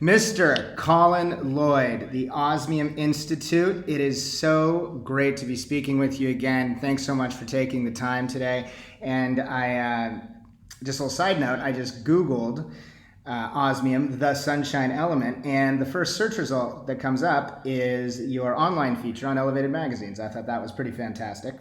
Mr. Colin Lloyd, the Osmium Institute. It is so great to be speaking with you again. Thanks so much for taking the time today. And just a little side note, I just Googled Osmium, the sunshine element, and the first search result that comes up is your online feature on Elevated Magazines. I thought that was pretty fantastic.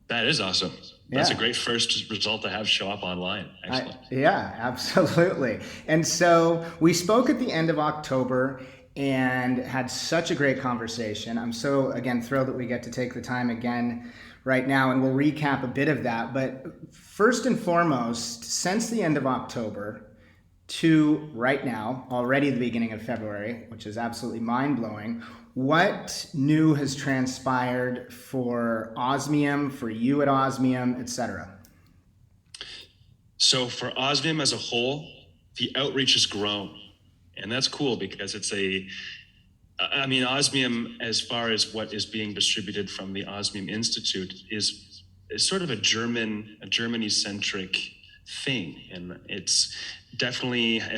That is awesome. That's a great first result to have show up online. Excellent. Yeah, absolutely. And so we spoke at the end of October and had such a great conversation. I'm so, again, thrilled that we get to take the time again right now, and we'll recap a bit of that. But first and foremost, since the end of October to right now, already the beginning of February, which is absolutely mind-blowing, what new has transpired for Osmium, for you at Osmium, etc.? So for Osmium as a whole, the outreach has grown. And that's cool because Osmium, as far as what is being distributed from the Osmium Institute, is sort of a Germany-centric thing. And it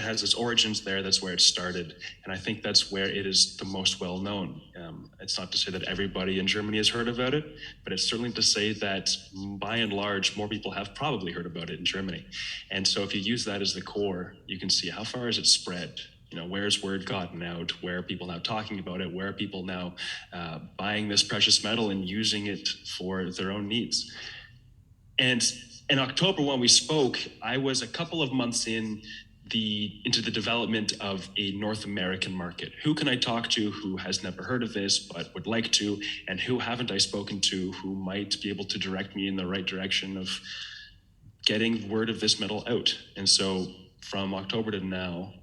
has its origins there. That's where it started. And I think that's where it is the most well known. It's not to say that everybody in Germany has heard about it, but it's certainly to say that by and large, more people have probably heard about it in Germany. And so if you use that as the core, you can see how far has it spread. Where's word gotten out? Where are people now talking about it? Where are people now buying this precious metal and using it for their own needs? And in October, when we spoke, I was a couple of months into the development of a North American market. Who can I talk to who has never heard of this but would like to, and who haven't I spoken to who might be able to direct me in the right direction of getting word of this metal out? And so from October to now,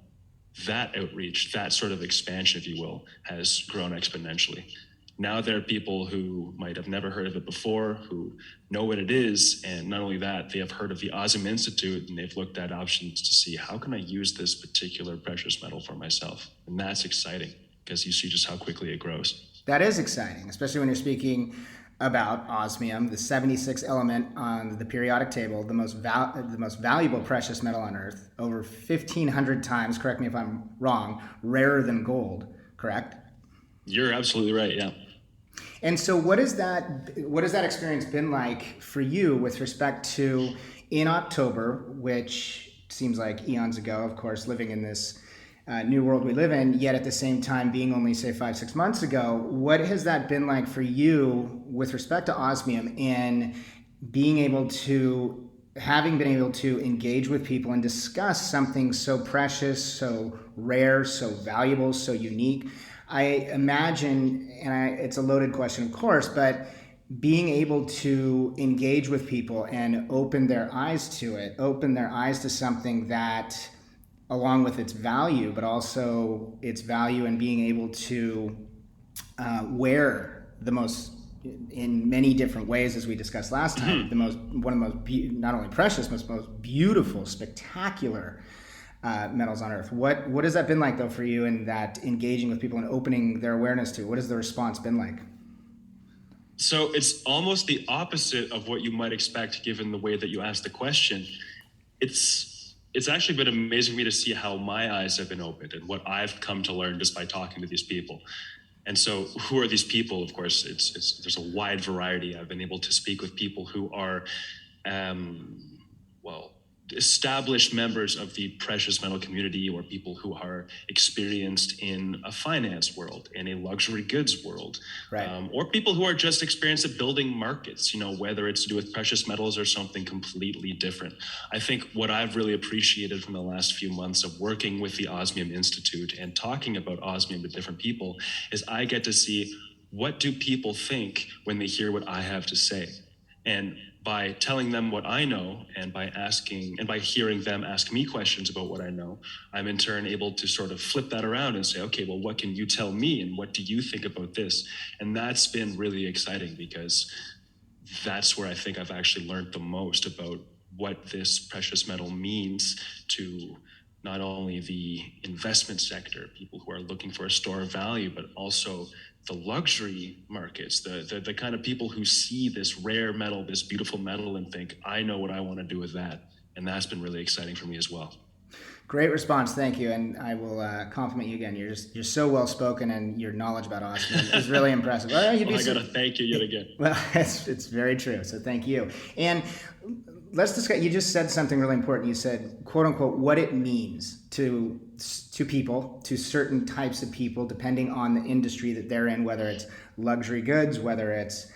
that outreach, that sort of expansion, if you will, has grown exponentially. Now there are people who might have never heard of it before, who know what it is, and not only that, they have heard of the Osmium Institute, and they've looked at options to see how can I use this particular precious metal for myself. And that's exciting because you see just how quickly it grows. That is exciting, especially when you're speaking about osmium, the 76th element on the periodic table, the most valuable precious metal on Earth, over 1,500 times, correct me if I'm wrong, rarer than gold, correct? You're absolutely right, yeah. And so what has that experience been like for you with respect to in October, which seems like eons ago, of course, living in this new world we live in, yet at the same time being only, say, 5-6 months ago, what has that been like for you with respect to Osmium and having been able to engage with people and discuss something so precious, so rare, so valuable, so unique? I imagine, and it's a loaded question, of course, but being able to engage with people and open their eyes to something that, along with its value, but also its value in being able to wear the most, in many different ways, as we discussed last time, one of the most, not only precious, but most beautiful, spectacular metals on Earth. What has that been like, though, for you, in that engaging with people and opening their awareness to? What has the response been like? So it's almost the opposite of what you might expect, given the way that you asked the question. It's actually been amazing for me to see how my eyes have been opened and what I've come to learn just by talking to these people. And so who are these people? Of course, there's a wide variety. I've been able to speak with people who are, established members of the precious metal community, or people who are experienced in a finance world, in a luxury goods world, right. Or people who are just experienced at building markets, whether it's to do with precious metals or something completely different. I think what I've really appreciated from the last few months of working with the Osmium Institute and talking about Osmium to different people is I get to see, what do people think when they hear what I have to say? And by telling them what I know and by hearing them ask me questions about what I know, I'm in turn able to sort of flip that around and say, okay, well, what can you tell me? And what do you think about this? And that's been really exciting because that's where I think I've actually learned the most about what this precious metal means to not only the investment sector, people who are looking for a store of value, but also the luxury markets, the kind of people who see this rare metal, this beautiful metal, and think, I know what I want to do with that. And that's been really exciting for me as well. Great response, thank you, and I will compliment you again. You're so well spoken, and your knowledge about osmium is really impressive. Well, I gotta thank you yet again. Well, it's very true. So thank you. And let's discuss. You just said something really important. You said, "quote unquote," what it means to people, to certain types of people, depending on the industry that they're in, whether it's luxury goods, whether it's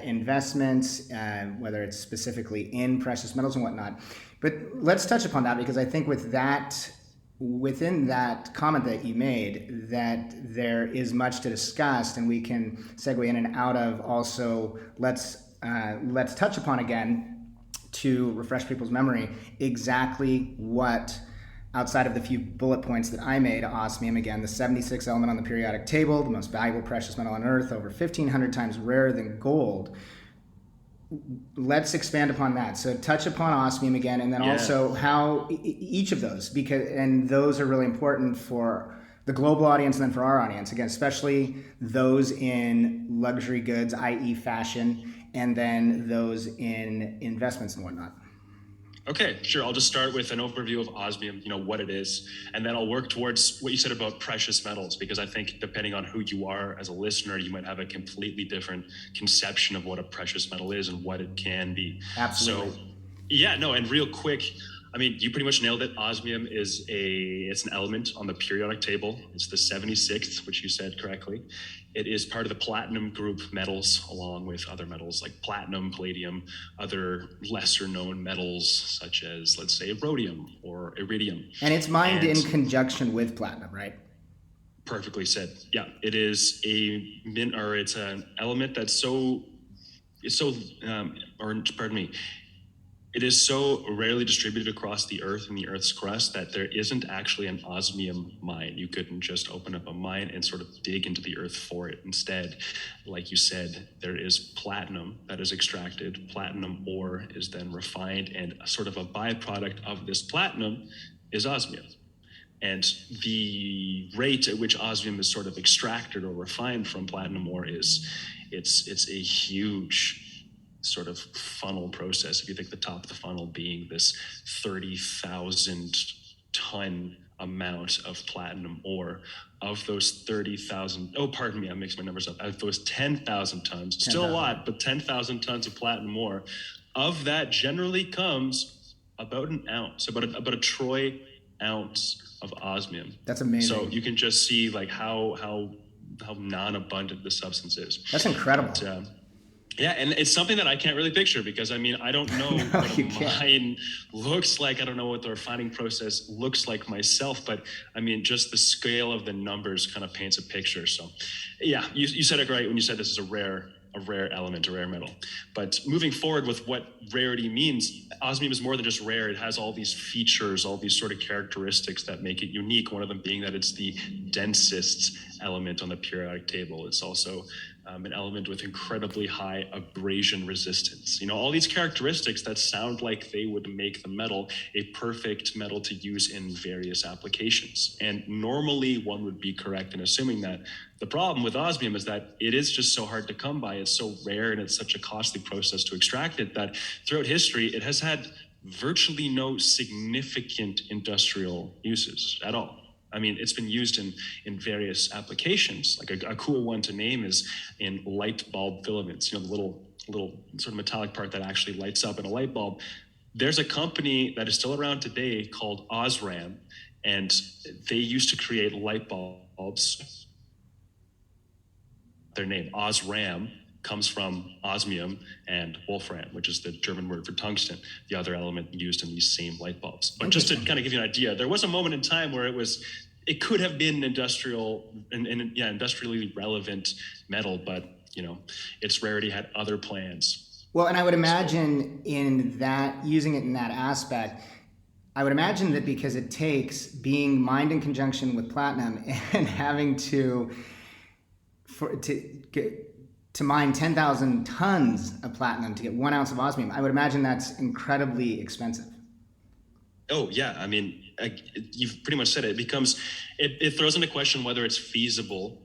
investments, whether it's specifically in precious metals and whatnot. But let's touch upon that, because I think within that comment that you made, that there is much to discuss, and we can segue in and out of also, let's touch upon again, to refresh people's memory, exactly what, outside of the few bullet points that I made, osmium, again, the 76th element on the periodic table, the most valuable precious metal on Earth, over 1,500 times rarer than gold. Let's expand upon that. So touch upon osmium again, and then also how each of those, and those are really important for the global audience and then for our audience, again, especially those in luxury goods, i.e. fashion, and then those in investments and whatnot. Okay, sure. I'll just start with an overview of osmium, what it is, and then I'll work towards what you said about precious metals, because I think depending on who you are as a listener, you might have a completely different conception of what a precious metal is and what it can be. Absolutely. So, and real quick, you pretty much nailed it. Osmium is it's an element on the periodic table. It's the 76th, which you said correctly. It is part of the platinum group metals, along with other metals like platinum, palladium, other lesser known metals such as, let's say, rhodium or iridium. And it's mined in conjunction with platinum, right? Perfectly said. Yeah, it is it's an element that's it is so rarely distributed across the Earth and the Earth's crust that there isn't actually an osmium mine. You couldn't just open up a mine and sort of dig into the Earth for it. Instead, like you said, there is platinum that is extracted. Platinum ore is then refined, and sort of a byproduct of this platinum is osmium. And the rate at which osmium is sort of extracted or refined from platinum ore it's a huge sort of funnel process. If you think the top of the funnel being this 30,000 ton amount of platinum ore, of those 30,000, I'm mixing my numbers up, of those 10,000 tons, still a lot, but 10,000 tons of platinum ore, of that generally comes about an ounce, about a troy ounce of osmium. That's amazing. So you can just see like how non-abundant the substance is. That's incredible. But, yeah, and it's something that I can't really picture, because I don't know what a mine looks like. I don't know what the refining process looks like myself, but just the scale of the numbers kind of paints a picture. So yeah, you said it right when you said this is a rare element, a rare metal. But moving forward with what rarity means, osmium is more than just rare. It has all these features, all these sort of characteristics that make it unique. One of them being that it's the densest element on the periodic table. It's also an element with incredibly high abrasion resistance. All these characteristics that sound like they would make the metal a perfect metal to use in various applications. And normally one would be correct in assuming that. The problem with osmium is that it is just so hard to come by. It's so rare, and it's such a costly process to extract it, that throughout history, it has had virtually no significant industrial uses at all. It's been used in various applications. Like a cool one to name is in light bulb filaments, the little sort of metallic part that actually lights up in a light bulb. There's a company that is still around today called Osram, and they used to create light bulbs. Their name, Osram, comes from osmium and wolfram, which is the German word for tungsten, the other element used in these same light bulbs. But just to kind of give you an idea, there was a moment in time where it could have been industrially relevant metal, but its rarity had other plans. Well, and I would imagine using it in that aspect, I would imagine that because it takes being mined in conjunction with platinum and having to mine 10,000 tons of platinum to get 1 ounce of osmium, I would imagine that's incredibly expensive. Oh, yeah. You've pretty much said it. It throws into question whether it's feasible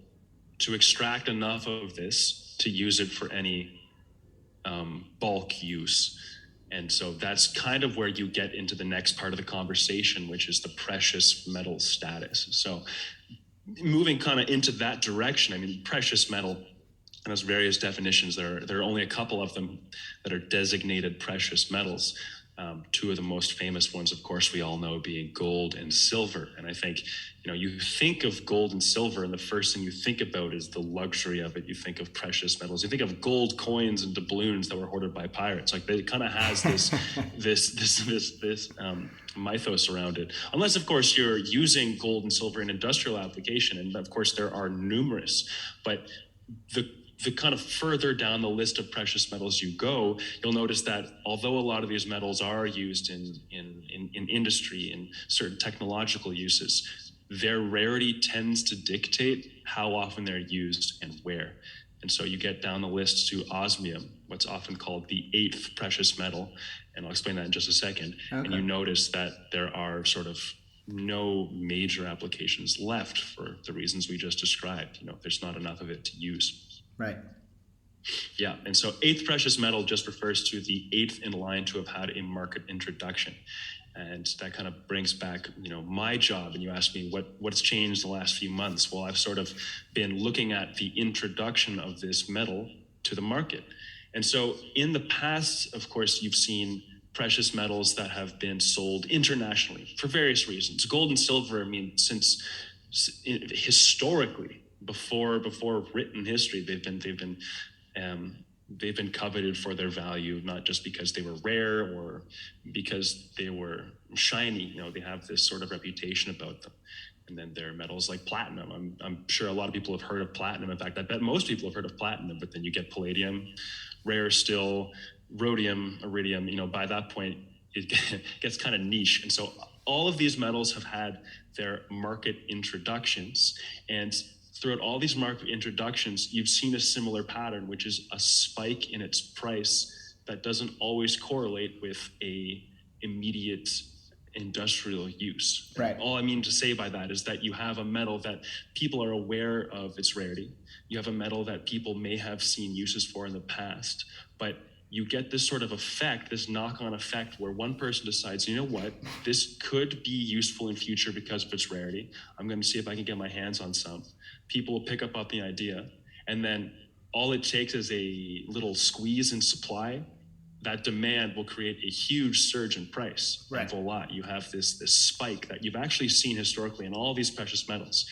to extract enough of this to use it for any bulk use. And so that's kind of where you get into the next part of the conversation, which is the precious metal status. So moving kind of into that direction, I mean, precious metal has various definitions. There are only a couple of them that are designated precious metals. Two of the most famous ones, of course, we all know, being gold and silver. And I think, you think of gold and silver, and the first thing you think about is the luxury of it. You think of precious metals. You think of gold coins and doubloons that were hoarded by pirates. Like, it kind of has this mythos around it. Unless, of course, you're using gold and silver in industrial application, and of course there are numerous. But the kind of further down the list of precious metals you go, you'll notice that although a lot of these metals are used in industry, in certain technological uses, their rarity tends to dictate how often they're used and where. And so you get down the list to osmium, what's often called the 8th precious metal, and I'll explain that in just a second. Okay. And you notice that there are sort of no major applications left for the reasons we just described. There's not enough of it to use. Right. Yeah, and so 8th precious metal just refers to the 8th in line to have had a market introduction. And that kind of brings back, my job. And you asked me what's changed the last few months. Well, I've sort of been looking at the introduction of this metal to the market. And so in the past, of course, you've seen precious metals that have been sold internationally for various reasons. Gold and silver, since historically, before written history, they've been coveted for their value, not just because they were rare or because they were shiny. They have this sort of reputation about them. And then there are metals like platinum. I'm sure a lot of people have heard of platinum. In fact, I bet most people have heard of platinum, but then you get palladium, rare still, rhodium, iridium. By that point, it gets kind of niche. And so all of these metals have had their market introductions, and throughout all these market introductions, you've seen a similar pattern, which is a spike in its price that doesn't always correlate with a immediate industrial use. Right. All I mean to say by that is that you have a metal that people are aware of its rarity. You have a metal that people may have seen uses for in the past, but you get this sort of effect, this knock-on effect, where one person decides, you know what, this could be useful in future because of its rarity. I'm going to see if I can get my hands on some. People will pick up on the idea, and then all it takes is a little squeeze in supply. That demand will create a huge surge in price. Right. And voila, you have this spike that you've actually seen historically in all these precious metals,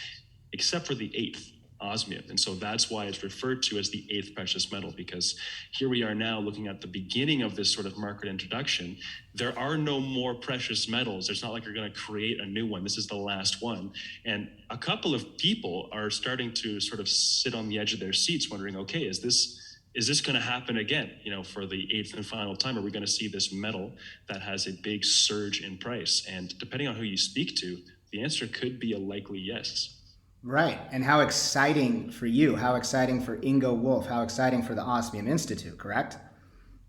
except for the 8th, osmium. And so that's why it's referred to as the 8th precious metal, because here we are now looking at the beginning of this sort of market introduction. There are no more precious metals. It's not like you're going to create a new one. This is the last one. And a couple of people are starting to sort of sit on the edge of their seats wondering, okay, is this going to happen again, for the 8th and final time? Are we going to see this metal that has a big surge in price? And depending on who you speak to, the answer could be a likely yes. Right. And how exciting for you, how exciting for Ingo Wolf, how exciting for the Osmium Institute, correct?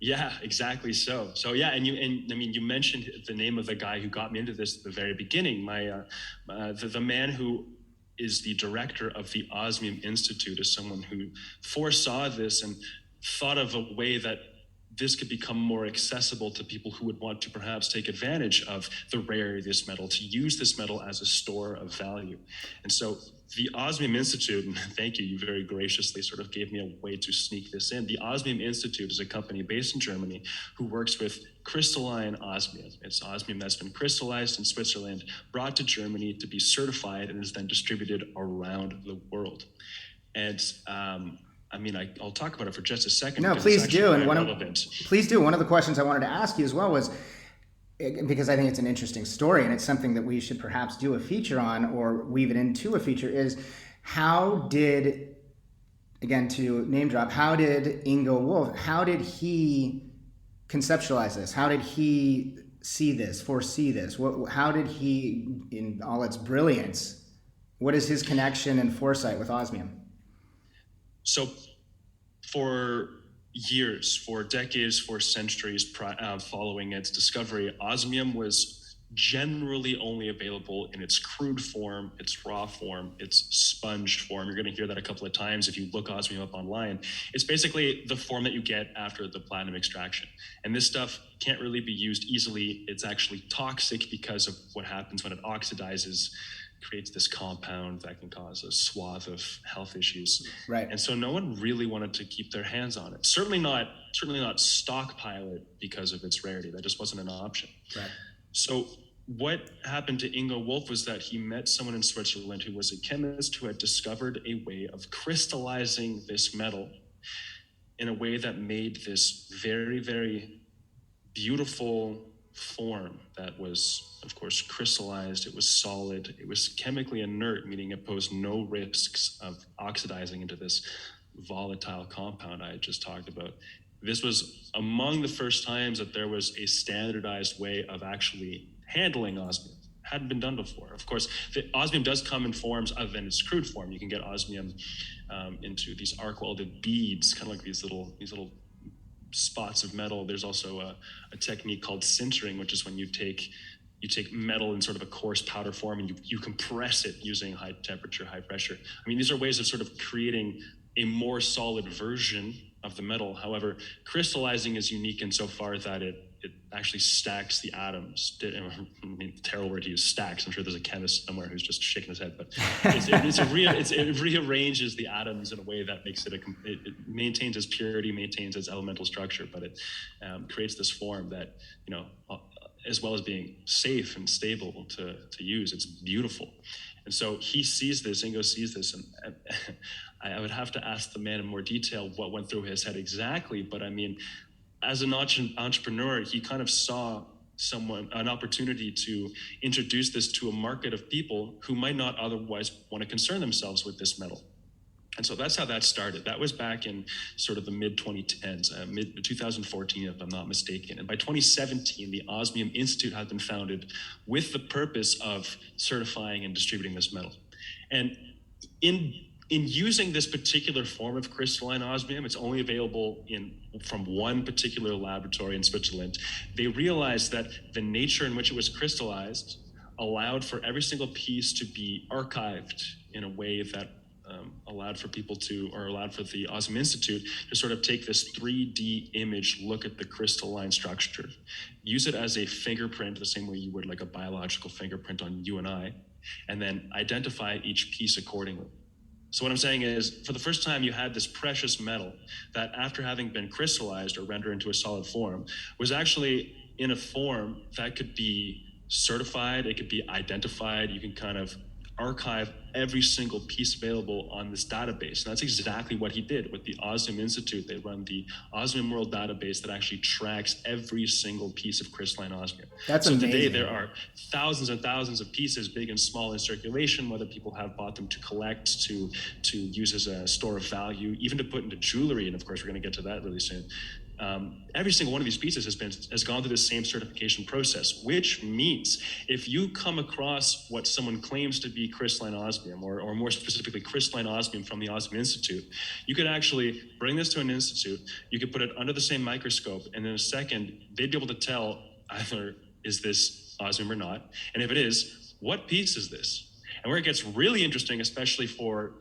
Yeah, exactly. So yeah. And you mentioned the name of the guy who got me into this at the very beginning. The man who is the director of the Osmium Institute is someone who foresaw this and thought of a way that this could become more accessible to people who would want to perhaps take advantage of the rarity of this metal, to use this metal as a store of value. And so the Osmium Institute, and thank you, you very graciously sort of gave me a way to sneak this in. The Osmium Institute is a company based in Germany who works with crystalline osmium. It's osmium that's been crystallized in Switzerland, brought to Germany to be certified, and is then distributed around the world. And I'll talk about it for just a second. No, please do. And please do. One of the questions I wanted to ask you as well was, because I think it's an interesting story and it's something that we should perhaps do a feature on or weave it into a feature, is how did, again, to name drop, how did Ingo Wolf, how did he conceptualize this? How did he see this, foresee this? How did he, in all its brilliance, what is his connection and foresight with osmium? So for years, for decades, for centuries following its discovery, osmium was generally only available in its crude form, its raw form, its sponged form. You're going to hear that a couple of times if you look osmium up online. It's basically the form that you get after the platinum extraction. And this stuff can't really be used easily. It's actually toxic because of what happens when it oxidizes, creates this compound that can cause a swath of health issues. Right. And so no one really wanted to keep their hands on it. Certainly not stockpile it because of its rarity. That just wasn't an option. Right. So what happened to Ingo Wolf was that he met someone in Switzerland who was a chemist who had discovered a way of crystallizing this metal in a way that made this very, very beautiful form that was, of course, crystallized. It was solid. It was chemically inert, meaning it posed no risks of oxidizing into this volatile compound I had just talked about. This was among the first times that there was a standardized way of actually handling osmium. Hadn't been done before. Of course, the osmium does come in forms other than its crude form. You can get osmium into these arc welded beads, kind of like these little spots of metal. There's also a technique called sintering, which is when you take metal in sort of a coarse powder form and you compress it using high temperature, high pressure. I mean, these are ways of sort of creating a more solid version of the metal. However, crystallizing is unique insofar that it actually stacks the atoms. I mean, terrible word to use, stacks. I'm sure there's a chemist somewhere who's just shaking his head, but it rearranges the atoms in a way that makes it maintains its purity, maintains its elemental structure, but it creates this form that, as well as being safe and stable to use, it's beautiful. And so Ingo sees this, and I would have to ask the man in more detail what went through his head exactly, but I mean, as an entrepreneur, he kind of saw an opportunity to introduce this to a market of people who might not otherwise want to concern themselves with this metal. And so that's how that started. That was back in sort of the mid-2010s, mid-2014, if I'm not mistaken. And by 2017, the Osmium Institute had been founded with the purpose of certifying and distributing this metal. And in using this particular form of crystalline osmium, it's only available from one particular laboratory in Switzerland. They realized that the nature in which it was crystallized allowed for every single piece to be archived in a way that allowed for the Osmium Institute to sort of take this 3D image, look at the crystalline structure, use it as a fingerprint the same way you would like a biological fingerprint on you and I, and then identify each piece accordingly. So what I'm saying is, for the first time, you had this precious metal that, after having been crystallized or rendered into a solid form, was actually in a form that could be certified, it could be identified. You can kind of archive every single piece available on this database. And that's exactly what he did with the Osmium Institute. They run the Osmium World database that actually tracks every single piece of crystalline osmium. That's so amazing. Today there are thousands and thousands of pieces, big and small, in circulation, whether people have bought them to collect, to use as a store of value, even to put into jewelry. And of course, we're going to get to that really soon. Every single one of these pieces has gone through the same certification process, which means if you come across what someone claims to be crystalline osmium, or more specifically crystalline osmium from the Osmium Institute, you could actually bring this to an institute, you could put it under the same microscope, and in a second, they'd be able to tell either is this osmium or not, and if it is, what piece is this? And where it gets really interesting, especially for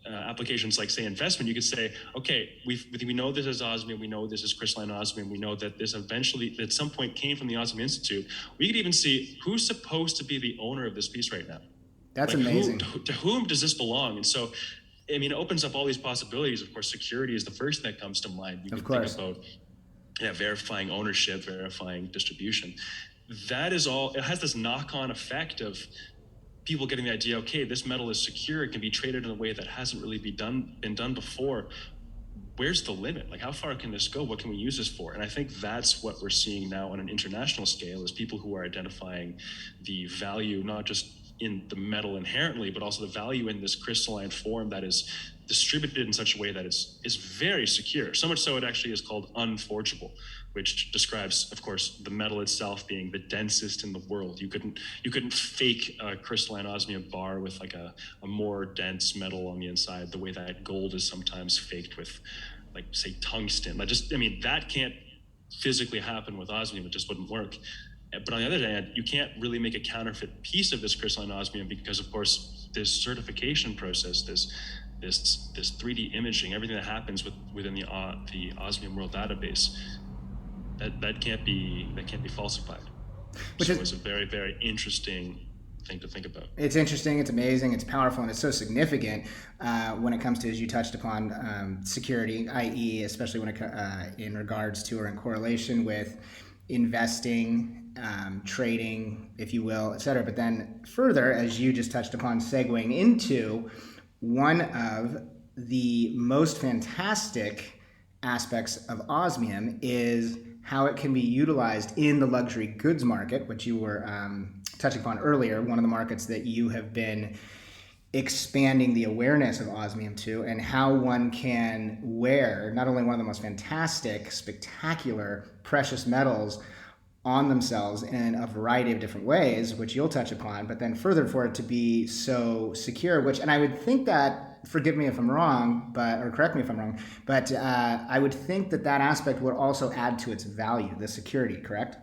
applications like, say, investment, you could say, okay, we know this is osmium, we know this is crystalline osmium, we know that this eventually, at some point, came from the Osmium Institute. We could even see who's supposed to be the owner of this piece right now. That's amazing. To whom does this belong? And so, I mean, it opens up all these possibilities. Of course, security is the first thing that comes to mind. You can think about verifying ownership, verifying distribution. That is all. It has this knock-on effect of people getting the idea, okay, this metal is secure, it can be traded in a way that hasn't really been done before. Where's the limit? Like, how far can this go? What can we use this for? And I think that's what we're seeing now on an international scale, is people who are identifying the value, not just in the metal inherently, but also the value in this crystalline form that is distributed in such a way that it's very secure. So much so it actually is called unforgeable, which describes, of course, the metal itself being the densest in the world. You couldn't fake a crystalline osmium bar with like a more dense metal on the inside, the way that gold is sometimes faked with, like, say, tungsten. That can't physically happen with osmium. It just wouldn't work. But on the other hand, you can't really make a counterfeit piece of this crystalline osmium because, of course, this certification process, this 3D imaging, everything that happens within the Osmium World Database, that can't be falsified. So it's a very, very interesting thing to think about. It's interesting, it's amazing, it's powerful, and it's so significant when it comes to, as you touched upon, security, i.e., especially when in regards to or in correlation with investing, trading, if you will, et cetera. But then further, as you just touched upon, segueing into one of the most fantastic aspects of osmium is how it can be utilized in the luxury goods market, which you were touching upon earlier, one of the markets that you have been expanding the awareness of osmium to, and how one can wear not only one of the most fantastic, spectacular precious metals on themselves in a variety of different ways, which you'll touch upon, but then further for it to be so secure, which, and I would think that, forgive me if I'm wrong, or correct me if I'm wrong, but I would think that aspect would also add to its value, the security, correct?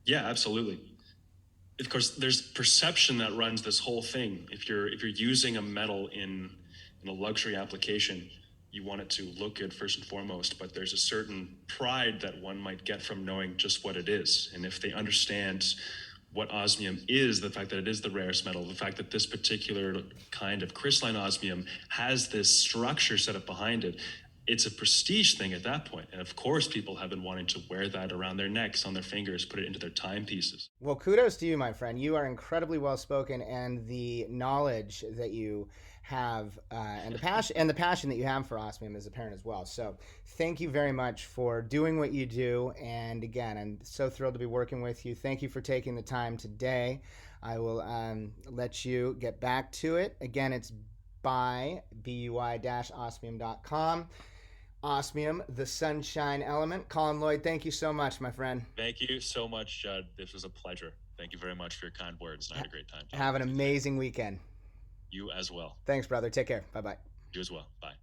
Yeah, absolutely. Of course, there's perception that runs this whole thing. If you're using a metal in a luxury application, you want it to look good first and foremost, but there's a certain pride that one might get from knowing just what it is. And if they understand what osmium is, the fact that it is the rarest metal, the fact that this particular kind of crystalline osmium has this structure set up behind it, it's a prestige thing at that point. And of course, people have been wanting to wear that around their necks, on their fingers, put it into their timepieces. Well, kudos to you, my friend. You are incredibly well spoken, and the knowledge that you have and the passion that you have for osmium is apparent as well. So thank you very much for doing what you do. And again, I'm so thrilled to be working with you. Thank you for taking the time today. I will let you get back to it. Again, it's buy-osmium.com. Osmium, the sunshine element. Colin, Lloyd, thank you so much, my friend. Thank you so much, Judd. This was a pleasure. Thank you very much for your kind words. I had a great time. Have an amazing weekend. You as well. Thanks, brother. Take care. Bye-bye. You as well. Bye.